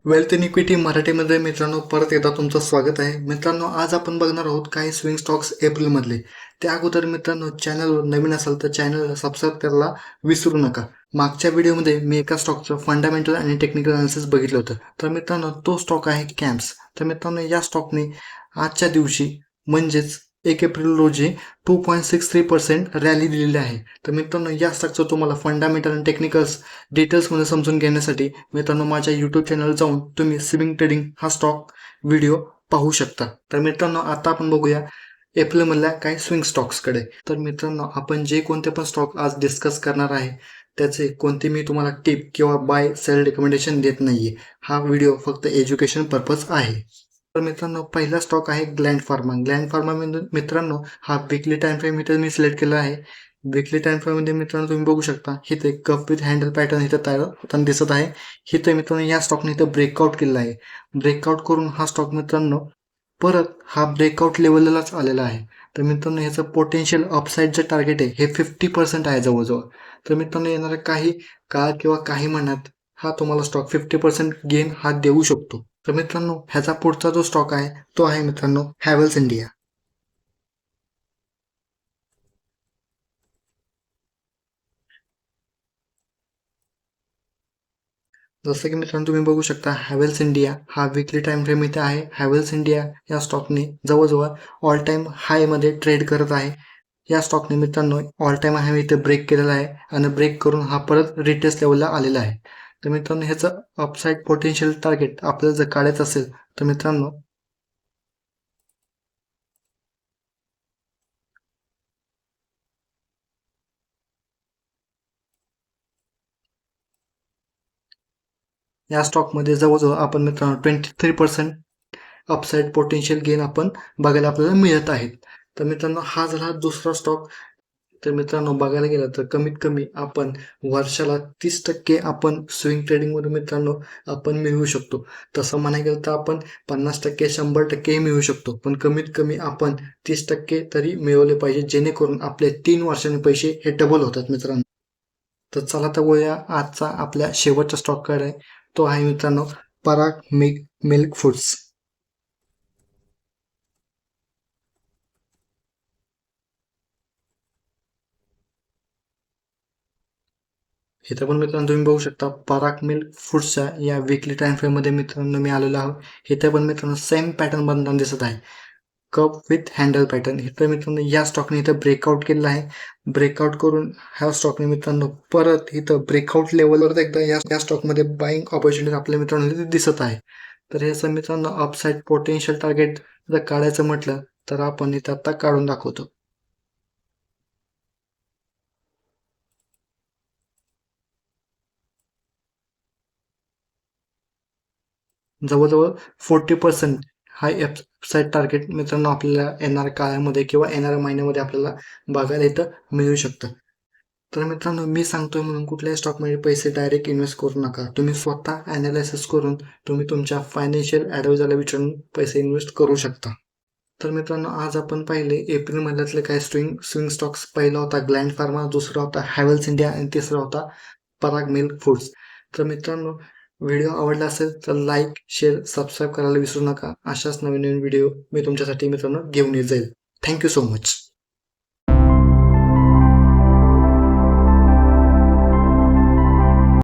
Wealth in equity मराठीमध्ये मित्रांनो परत एकदा तुमचं स्वागत आहे. मित्रांनो आज आपण बघणार आहोत काही स्विंग स्टॉक्स एप्रिलमधले. त्या अगोदर मित्रांनो चॅनलवर नवीन असाल तर चॅनलला सबस्क्राईब करायला विसरू नका. मागच्या व्हिडिओमध्ये मी एका स्टॉकचं फंडामेंटल आणि टेक्निकल अनालिसिस बघितलं होतं. तर मित्रांनो तो स्टॉक आहे कॅम्प्स. तर मित्रांनो या स्टॉकने आजच्या दिवशी म्हणजेच 1 एप्रिल रोजी 2.63% रॅली दिलेली आहे. तर मित्रांनो या स्टॉकचं तुम्हाला फंडामेंटल आणि टेक्निकल्स डिटेल्समध्ये समजून घेण्यासाठी मित्रांनो माझ्या यूट्यूब चॅनल जाऊन तुम्ही स्विंग ट्रेडिंग हा स्टॉक व्हिडिओ पाहू शकता. तर मित्रांनो आता आपण बघूया एप्रिलमधल्या काही स्विंग स्टॉक्सकडे. तर मित्रांनो आपण जे कोणते पण स्टॉक आज डिस्कस करणार आहे त्याचे कोणते मी तुम्हाला टिप किंवा बाय सेल रिकमेंडेशन देत नाहीये. हा व्हिडिओ फक्त एज्युकेशन पर्पज आहे. तर मित्रांनो पहिला स्टॉक आहे ग्लँड फार्मा. ग्लँड फार्मा मित्रांनो हा विकली टाइम फ्रेम इथे मी सिलेक्ट केला आहे. विकली टाइम फ्रेम मध्ये मित्रांनो तुम्ही बघू शकता इथे कप विथ हँडल पॅटर्न इथे तयार होताना दिसत आहे. इथे मित्रांनो या स्टॉकने इथं ब्रेकआउट केलेला आहे. ब्रेकआउट करून हा स्टॉक मित्रांनो परत हा ब्रेकआउट लेवललाच आलेला आहे. तर मित्रांनो ह्याचं पोटेन्शियल अपसाईड जे टार्गेट आहे हे 50% आहे जवळजवळ. तर मित्रांनो येणाऱ्या काही काळ किंवा काही महिन्यात हा तुम्हाला स्टॉक 50% गेन हा देऊ शकतो. तर मित्रांनो ह्याचा पुढचा जो स्टॉक आहे तो आहे मित्रांनो हॅवेल्स इंडिया. जसं की मित्रांनो तुम्ही बघू शकता हॅवेल्स इंडिया हा विकली टाइम फ्रेम इथे आहे. हॅवेल्स इंडिया या स्टॉकने जवळजवळ ऑल टाइम हायमध्ये ट्रेड करत आहे. या स्टॉकने मित्रांनो ऑल टाइम हाय इथे ब्रेक केलेला आहे आणि ब्रेक करून हा परत रिटेस्ट लेवलला आलेला आहे. तर मित्रांनो ह्याचं अपसाईड पोटेन्शियल टार्गेट आपल्याला जर काढायचं असेल तर मित्रांनो या स्टॉकमध्ये जवळजवळ आपण मित्रांनो 23% अपसाईड पोटेन्शियल गेन आपण बघायला आपल्याला मिळत आहेत. तर मित्रांनो हा झाला दुसरा स्टॉक. तर मित्रांनो बघायला गेलं तर कमीत कमी आपण वर्षाला 30% आपण स्विंग ट्रेडिंगमध्ये मित्रांनो आपण मिळवू शकतो. तसं म्हणायला गेलं तर आपण 50% 100%ही मिळवू शकतो. पण कमीत कमी आपण 30% तरी मिळवले पाहिजे जेणेकरून आपले 3 वर्षांनी पैसे हे डबल होतात मित्रांनो. तर चला तर वळूया आजचा आपल्या शेवटच्या स्टॉककडे. तो आहे मित्रांनो पराग मिल्क फूड्स. इथं पण मित्रांनो तुम्ही बघू शकता पराग मिल्क फूड्सच्या या विकली टाइम फ्रेममध्ये मित्रांनो मी आलेलो आहोत. इथे पण मित्रांनो सेम पॅटर्न बनताना दिसत आहे. Cup with handle pattern. इथं मित्रांनो या स्टॉकने इथं ब्रेकआउट केलेला आहे. ब्रेकआउट करून ह्या स्टॉकने मित्रांनो परत इथं ब्रेकआउट लेवलवर एकदा या स्टॉकमध्ये बाईंग ऑपॉर्च्युनिटी आपल्या मित्रांनो इथे दिसत आहे. तर याचं मित्रांनो अपसाईड पोटेन्शियल टार्गेट जर काढायचं म्हटलं तर आपण इथं आता काढून दाखवतो. जवळजवळ 40% हा अपसाईड टार्गेट मित्रांनो आपल्याला येणाऱ्या काळामध्ये किंवा येणाऱ्या महिन्यामध्ये आपल्याला बघायला इथं मिळू शकतं. तर मित्रांनो मी सांगतोय म्हणून कुठल्याही स्टॉकमध्ये पैसे डायरेक्ट इन्व्हेस्ट करू नका. तुम्ही स्वतः ॲनालिसिस करून तुम्ही तुमच्या फायनान्शियल ॲडवायझरला विचारून पैसे इन्व्हेस्ट करू शकता. तर मित्रांनो आज आपण पाहिले एप्रिल महिन्यातले काही स्विंग स्विंग स्टॉक्स. पहिला होता ग्लँड फार्मा, दुसरा होता हॅवेल्स इंडिया आणि तिसरा होता पराग मिल्क फूड्स. तर मित्रांनो व्हिडिओ आवडला असेल तर लाईक, शेअर, सबस्क्राईब करायला विसरू नका. अशाच नवीन नवीन व्हिडिओ मी तुमच्यासाठी मित्रांनो घेऊन येत जाईल. Thank you so much.